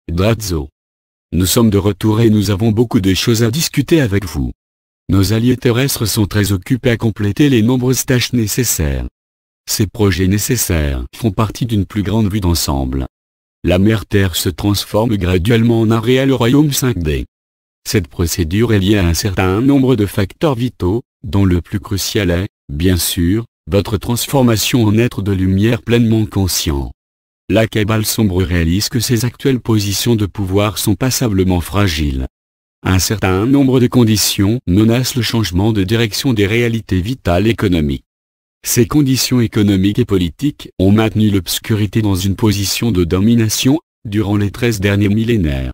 Drazzo. Nous sommes de retour et nous avons beaucoup de choses à discuter avec vous. Nos alliés terrestres sont très occupés à compléter les nombreuses tâches nécessaires. Ces projets nécessaires font partie d'une plus grande vue d'ensemble. La mère Terre se transforme graduellement en un réel royaume 5D. Cette procédure est liée à un certain nombre de facteurs vitaux, dont le plus crucial est, bien sûr, votre transformation en être de lumière pleinement conscient. La Kabbale sombre réalise que ses actuelles positions de pouvoir sont passablement fragiles. Un certain nombre de conditions menacent le changement de direction des réalités vitales économiques. Ces conditions économiques et politiques ont maintenu l'obscurité dans une position de domination, durant les 13 derniers millénaires.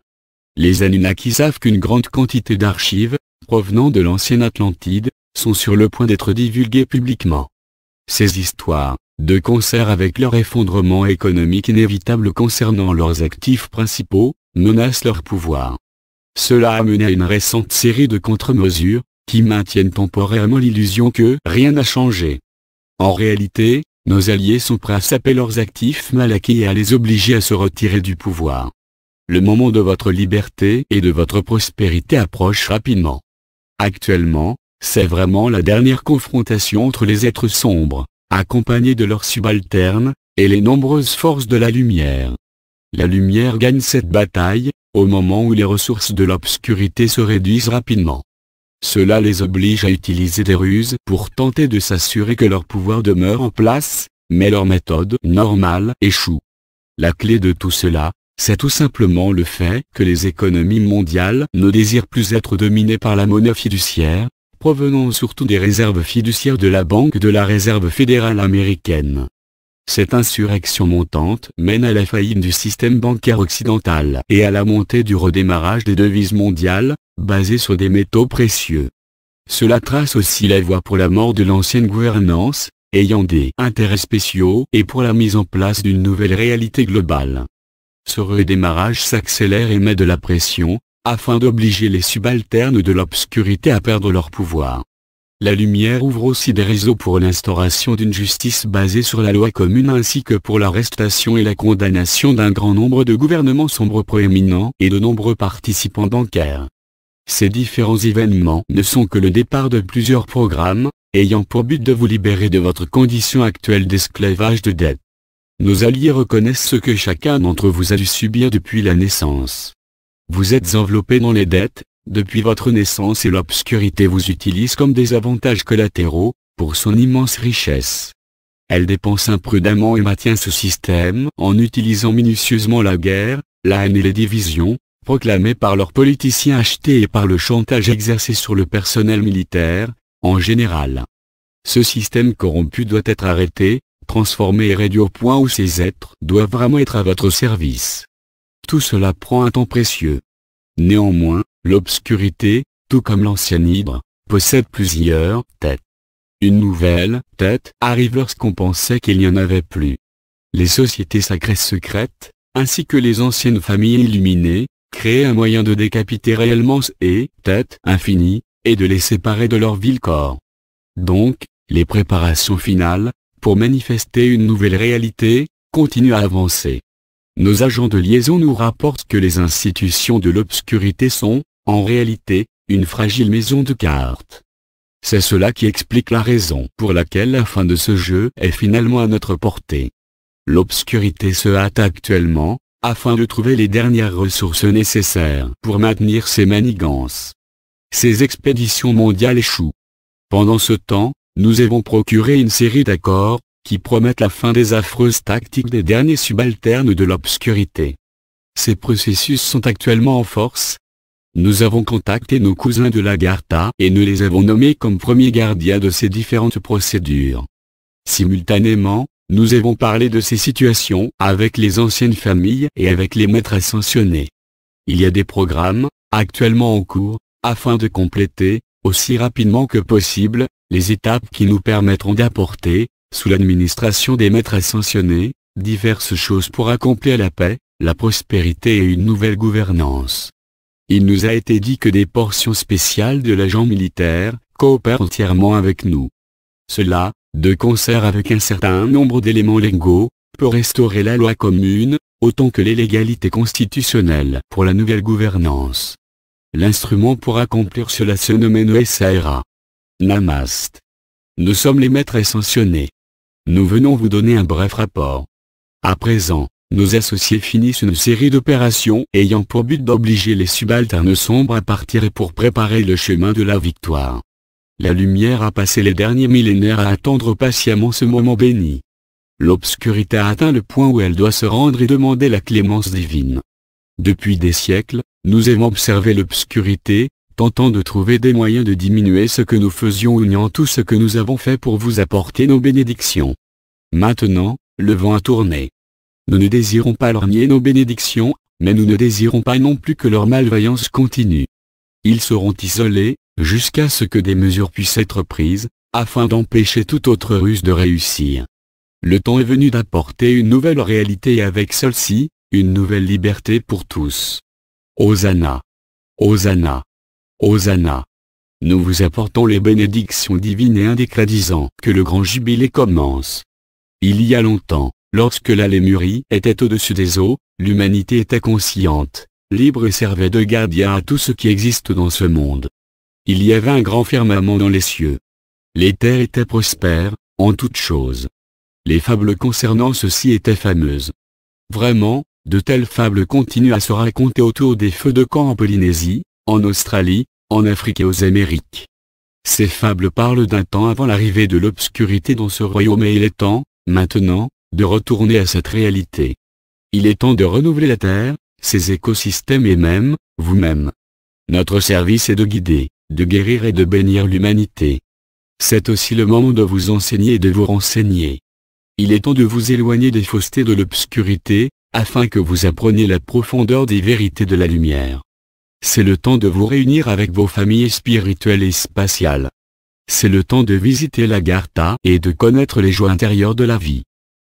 Les Anunnaki savent qu'une grande quantité d'archives, provenant de l'ancienne Atlantide, sont sur le point d'être divulguées publiquement. Ces histoires, de concert avec leur effondrement économique inévitable concernant leurs actifs principaux, menacent leur pouvoir. Cela a mené à une récente série de contre-mesures, qui maintiennent temporairement l'illusion que rien n'a changé. En réalité, nos alliés sont prêts à saper leurs actifs mal acquis et à les obliger à se retirer du pouvoir. Le moment de votre liberté et de votre prospérité approche rapidement. Actuellement, c'est vraiment la dernière confrontation entre les êtres sombres, accompagnés de leurs subalternes, et les nombreuses forces de la lumière. La lumière gagne cette bataille, au moment où les ressources de l'obscurité se réduisent rapidement. Cela les oblige à utiliser des ruses pour tenter de s'assurer que leur pouvoir demeure en place, mais leur méthode normale échoue. La clé de tout cela, c'est tout simplement le fait que les économies mondiales ne désirent plus être dominées par la monnaie fiduciaire, provenant surtout des réserves fiduciaires de la Banque de la Réserve fédérale américaine. Cette insurrection montante mène à la faillite du système bancaire occidental et à la montée du redémarrage des devises mondiales, basées sur des métaux précieux. Cela trace aussi la voie pour la mort de l'ancienne gouvernance, ayant des intérêts spéciaux et pour la mise en place d'une nouvelle réalité globale. Ce redémarrage s'accélère et met de la pression, afin d'obliger les subalternes de l'obscurité à perdre leur pouvoir. La lumière ouvre aussi des réseaux pour l'instauration d'une justice basée sur la loi commune ainsi que pour l'arrestation et la condamnation d'un grand nombre de gouvernements sombres proéminents et de nombreux participants bancaires. Ces différents événements ne sont que le départ de plusieurs programmes, ayant pour but de vous libérer de votre condition actuelle d'esclavage de dette. Nos alliés reconnaissent ce que chacun d'entre vous a dû subir depuis la naissance. Vous êtes enveloppés dans les dettes, depuis votre naissance et l'obscurité vous utilise comme des avantages collatéraux, pour son immense richesse. Elle dépense imprudemment et maintient ce système en utilisant minutieusement la guerre, la haine et les divisions, proclamées par leurs politiciens achetés et par le chantage exercé sur le personnel militaire, en général. Ce système corrompu doit être arrêté, transformé et réduit au point où ces êtres doivent vraiment être à votre service. Tout cela prend un temps précieux. Néanmoins, l'obscurité, tout comme l'ancienne hydre, possède plusieurs têtes. Une nouvelle tête arrive lorsqu'on pensait qu'il n'y en avait plus. Les sociétés sacrées secrètes, ainsi que les anciennes familles illuminées, créent un moyen de décapiter réellement ces têtes infinies, et de les séparer de leur vil corps. Donc, les préparations finales, pour manifester une nouvelle réalité, continuent à avancer. Nos agents de liaison nous rapportent que les institutions de l'obscurité sont, en réalité, une fragile maison de cartes. C'est cela qui explique la raison pour laquelle la fin de ce jeu est finalement à notre portée. L'obscurité se hâte actuellement, afin de trouver les dernières ressources nécessaires pour maintenir ses manigances. Ces expéditions mondiales échouent. Pendant ce temps, nous avons procuré une série d'accords, qui promettent la fin des affreuses tactiques des derniers subalternes de l'obscurité. Ces processus sont actuellement en force. Nous avons contacté nos cousins de l'Agartha et nous les avons nommés comme premiers gardiens de ces différentes procédures. Simultanément, nous avons parlé de ces situations avec les anciennes familles et avec les maîtres ascensionnés. Il y a des programmes, actuellement en cours, afin de compléter, aussi rapidement que possible, les étapes qui nous permettront d'apporter, sous l'administration des maîtres ascensionnés, diverses choses pour accomplir la paix, la prospérité et une nouvelle gouvernance. Il nous a été dit que des portions spéciales de l'agent militaire coopèrent entièrement avec nous. Cela, de concert avec un certain nombre d'éléments légaux, peut restaurer la loi commune, autant que les légalités constitutionnelles pour la nouvelle gouvernance. L'instrument pour accomplir cela se nomme NESARA. Namaste. Nous sommes les maîtres ascensionnés. Nous venons vous donner un bref rapport. À présent, nos associés finissent une série d'opérations ayant pour but d'obliger les subalternes sombres à partir et pour préparer le chemin de la victoire. La lumière a passé les derniers millénaires à attendre patiemment ce moment béni. L'obscurité a atteint le point où elle doit se rendre et demander la clémence divine. Depuis des siècles, nous avons observé l'obscurité, tentant de trouver des moyens de diminuer ce que nous faisions ou niant tout ce que nous avons fait pour vous apporter nos bénédictions. Maintenant, le vent a tourné. Nous ne désirons pas leur nier nos bénédictions, mais nous ne désirons pas non plus que leur malveillance continue. Ils seront isolés, jusqu'à ce que des mesures puissent être prises, afin d'empêcher toute autre ruse de réussir. Le temps est venu d'apporter une nouvelle réalité et avec celle-ci, une nouvelle liberté pour tous. Hosanna. Hosanna. Hosanna. Nous vous apportons les bénédictions divines et indécradisant que le grand jubilé commence. Il y a longtemps, lorsque la Lémurie était au-dessus des eaux, l'humanité était consciente, libre et servait de gardien à tout ce qui existe dans ce monde. Il y avait un grand firmament dans les cieux. Les terres étaient prospères, en toutes choses. Les fables concernant ceci étaient fameuses. Vraiment, de telles fables continuent à se raconter autour des feux de camp en Polynésie, en Australie, en Afrique et aux Amériques. Ces fables parlent d'un temps avant l'arrivée de l'obscurité dans ce royaume et il est temps, maintenant, de retourner à cette réalité. Il est temps de renouveler la Terre, ses écosystèmes et même, vous-même. Notre service est de guider, de guérir et de bénir l'humanité. C'est aussi le moment de vous enseigner et de vous renseigner. Il est temps de vous éloigner des faussetés de l'obscurité, afin que vous appreniez la profondeur des vérités de la lumière. C'est le temps de vous réunir avec vos familles spirituelles et spatiales. C'est le temps de visiter l'Agartha et de connaître les joies intérieures de la vie.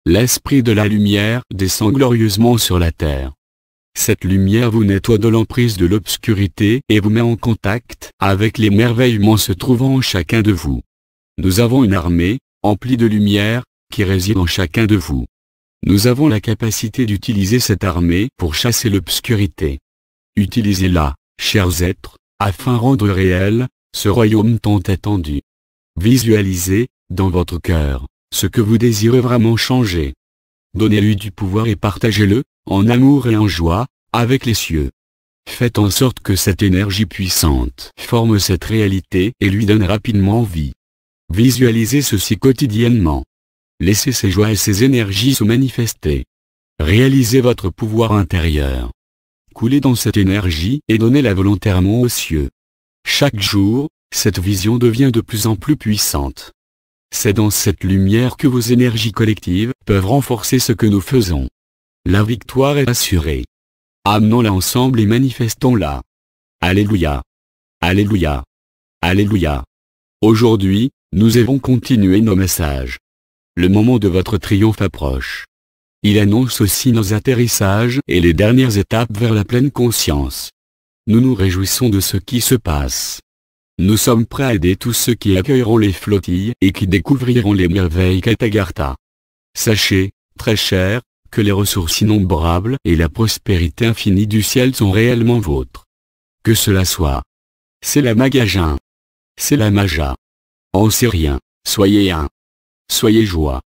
L'esprit de la lumière descend glorieusement sur la terre. Cette lumière vous nettoie de l'emprise de l'obscurité et vous met en contact avec l'émerveillement se trouvant en chacun de vous. Nous avons une armée, emplie de lumière, qui réside en chacun de vous. Nous avons la capacité d'utiliser cette armée pour chasser l'obscurité. Utilisez-la, chers êtres, afin de rendre réel ce royaume tant attendu. Visualisez, dans votre cœur, ce que vous désirez vraiment changer. Donnez-lui du pouvoir et partagez-le, en amour et en joie, avec les cieux. Faites en sorte que cette énergie puissante forme cette réalité et lui donne rapidement vie. Visualisez ceci quotidiennement. Laissez ces joies et ces énergies se manifester. Réalisez votre pouvoir intérieur. Coulez dans cette énergie et donnez-la volontairement aux cieux. Chaque jour, cette vision devient de plus en plus puissante. C'est dans cette lumière que vos énergies collectives peuvent renforcer ce que nous faisons. La victoire est assurée. Amenons-la ensemble et manifestons-la. Alléluia. Alléluia. Alléluia. Aujourd'hui, nous avons continué nos messages. Le moment de votre triomphe approche. Il annonce aussi nos atterrissages et les dernières étapes vers la pleine conscience. Nous nous réjouissons de ce qui se passe. Nous sommes prêts à aider tous ceux qui accueilleront les flottilles et qui découvriront les merveilles qu'est Agartha. Sachez, très chers, que les ressources innombrables et la prospérité infinie du ciel sont réellement vôtres. Que cela soit. C'est la Magasin. C'est la Maja. En syrien, soyez un. Soyez joie.